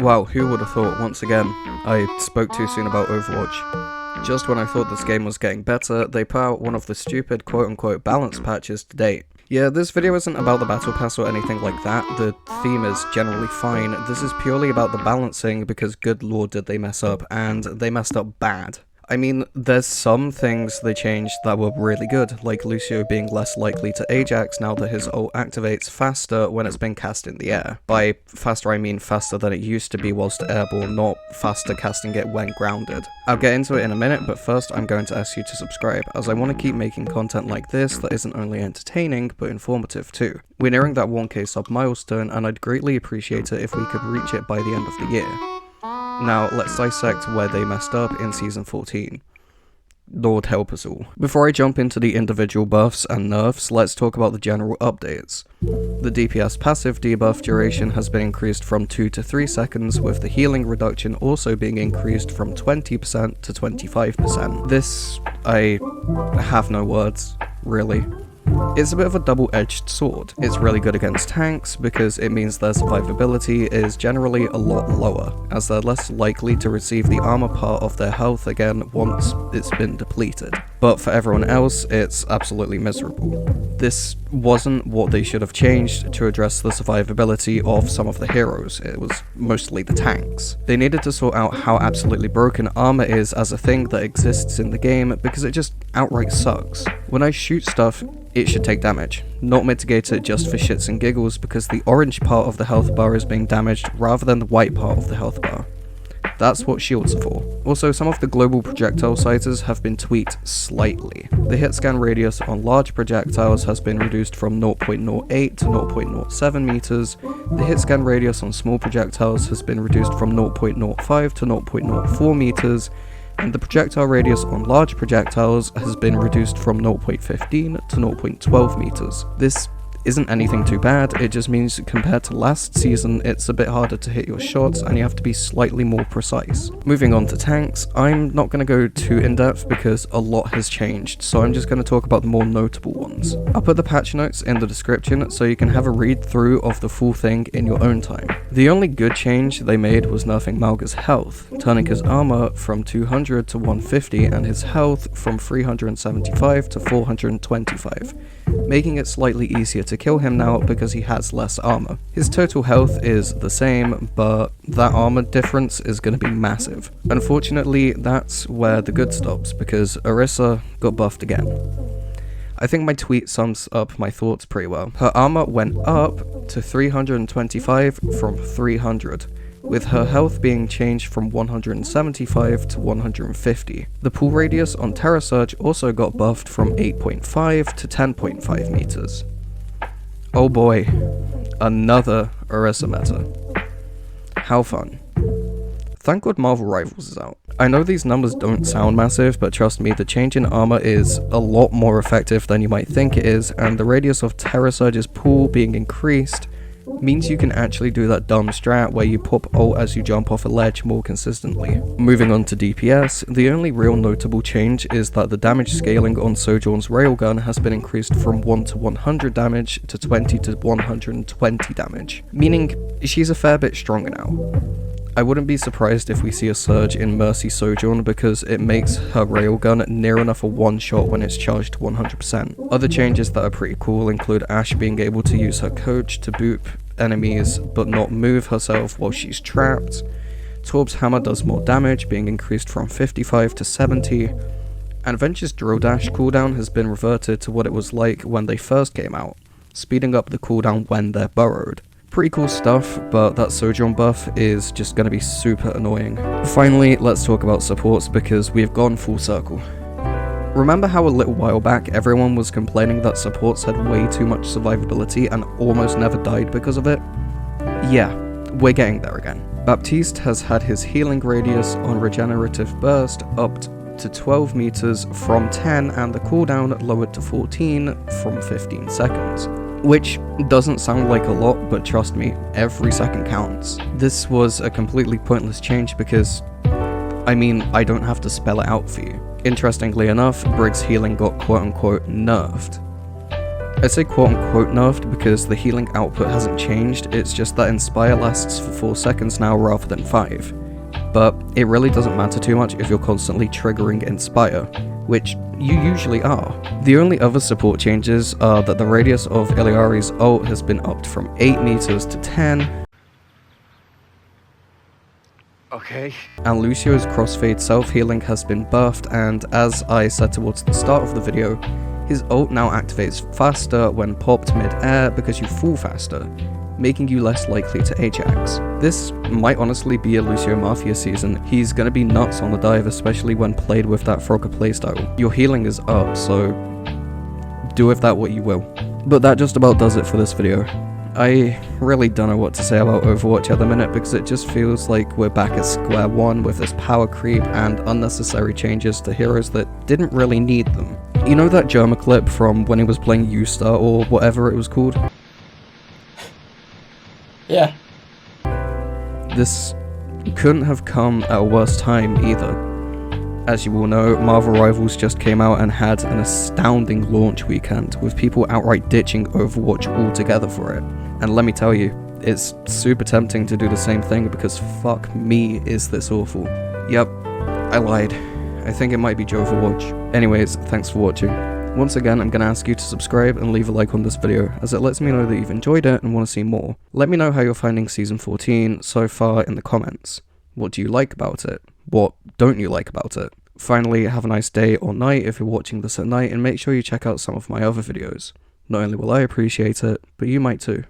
Wow, who would have thought, once again, I spoke too soon about Overwatch. Just when I thought this game was getting better, they put out one of the stupid quote-unquote balance patches to date. Yeah, this video isn't about the battle pass or anything like that, the theme is generally fine, this is purely about the balancing because good lord did they mess up, and they messed up bad. I mean, there's some things they changed that were really good, like Lucio being less likely to Ajax now that his ult activates faster when it's been cast in the air. By faster I mean faster than it used to be whilst airborne, not faster casting it when grounded. I'll get into it in a minute, but first I'm going to ask you to subscribe, as I want to keep making content like this that isn't only entertaining, but informative too. We're nearing that 1k sub milestone, and I'd greatly appreciate it if we could reach it by the end of the year. Now, let's dissect where they messed up in Season 14. Lord help us all. Before I jump into the individual buffs and nerfs, let's talk about the general updates. The DPS passive debuff duration has been increased from 2 to 3 seconds, with the healing reduction also being increased from 20% to 25%. This, I have no words, really. It's a bit of a double-edged sword. It's really good against tanks because it means their survivability is generally a lot lower, as they're less likely to receive the armor part of their health again once it's been depleted. But for everyone else, it's absolutely miserable. This wasn't what they should have changed to address the survivability of some of the heroes, it was mostly the tanks. They needed to sort out how absolutely broken armor is as a thing that exists in the game because it just outright sucks. When I shoot stuff, it should take damage, not mitigate it just for shits and giggles because the orange part of the health bar is being damaged rather than the white part of the health bar. That's what shields are for. Also, some of the global projectile sizes have been tweaked slightly. The hit scan radius on large projectiles has been reduced from 0.08 to 0.07 meters. The hit scan radius on small projectiles has been reduced from 0.05 to 0.04 meters. And the projectile radius on large projectiles has been reduced from 0.15 to 0.12 meters. This isn't anything too bad, it just means compared to last season it's a bit harder to hit your shots and you have to be slightly more precise. Moving on to tanks, I'm not going to go too in-depth because a lot has changed, so I'm just going to talk about the more notable ones. I'll put the patch notes in the description so you can have a read through of the full thing in your own time. The only good change they made was nerfing Malga's health, turning his armor from 200 to 150 and his health from 375 to 425, making it slightly easier to kill him now because he has less armor. His total health is the same, but that armor difference is going to be massive. Unfortunately, that's where the good stops, because Orisa got buffed again. I think my tweet sums up my thoughts pretty well. Her armor went up to 325 from 300, with her health being changed from 175 to 150. The pull radius on Terra Surge also got buffed from 8.5 to 10.5 meters. Oh boy, another Orisa meta. How fun. Thank God Marvel Rivals is out. I know these numbers don't sound massive, but trust me, the change in armor is a lot more effective than you might think it is, and the radius of Terra Surge's pull being increased means you can actually do that dumb strat where you pop ult as you jump off a ledge more consistently. Moving on to DPS, the only real notable change is that the damage scaling on Sojourn's railgun has been increased from 1 to 100 damage to 20 to 120 damage, meaning she's a fair bit stronger now. I wouldn't be surprised if we see a surge in Mercy Sojourn because it makes her railgun near enough a one-shot when it's charged to 100%. Other changes that are pretty cool include Ashe being able to use her coach to boop enemies but not move herself while she's trapped. Torb's hammer does more damage, being increased from 55 to 70. And Venture's drill dash cooldown has been reverted to what it was like when they first came out, speeding up the cooldown when they're burrowed. Pretty cool stuff, but that Sojourn buff is just going to be super annoying. Finally, let's talk about supports because we've gone full circle. Remember how a little while back everyone was complaining that supports had way too much survivability and almost never died because of it? Yeah, we're getting there again. Baptiste has had his healing radius on regenerative burst upped to 12 meters from 10 and the cooldown lowered to 14 from 15 seconds. Which doesn't sound like a lot, but trust me, every second counts. This was a completely pointless change because, I mean, I don't have to spell it out for you. Interestingly enough, Brig's healing got quote-unquote nerfed. I say quote unquote nerfed because the healing output hasn't changed, it's just that Inspire lasts for 4 seconds now rather than 5. But it really doesn't matter too much if you're constantly triggering Inspire, which you usually are. The only other support changes are that the radius of Illari's ult has been upped from 8 meters to 10, okay. And Lucio's crossfade self-healing has been buffed, and as I said towards the start of the video, his ult now activates faster when popped mid-air because you fall faster, making you less likely to Ajax. This might honestly be a Lucio Mafia season. He's gonna be nuts on the dive, especially when played with that Frogger playstyle. Your healing is up, so do with that what you will. But that just about does it for this video. I really don't know what to say about Overwatch at the minute because it just feels like we're back at square one with this power creep and unnecessary changes to heroes that didn't really need them. You know that Germa clip from when he was playing U-Star or whatever it was called? Yeah. This couldn't have come at a worse time either. As you all know, Marvel Rivals just came out and had an astounding launch weekend, with people outright ditching Overwatch altogether for it. And let me tell you, it's super tempting to do the same thing because fuck me is this awful. Yep, I lied. I think it might be Overwatch. Anyways, thanks for watching. Once again, I'm gonna ask you to subscribe and leave a like on this video, as it lets me know that you've enjoyed it and want to see more. Let me know how you're finding Season 14 so far in the comments. What do you like about it? What don't you like about it? Finally, have a nice day or night if you're watching this at night, and make sure you check out some of my other videos. Not only will I appreciate it, but you might too.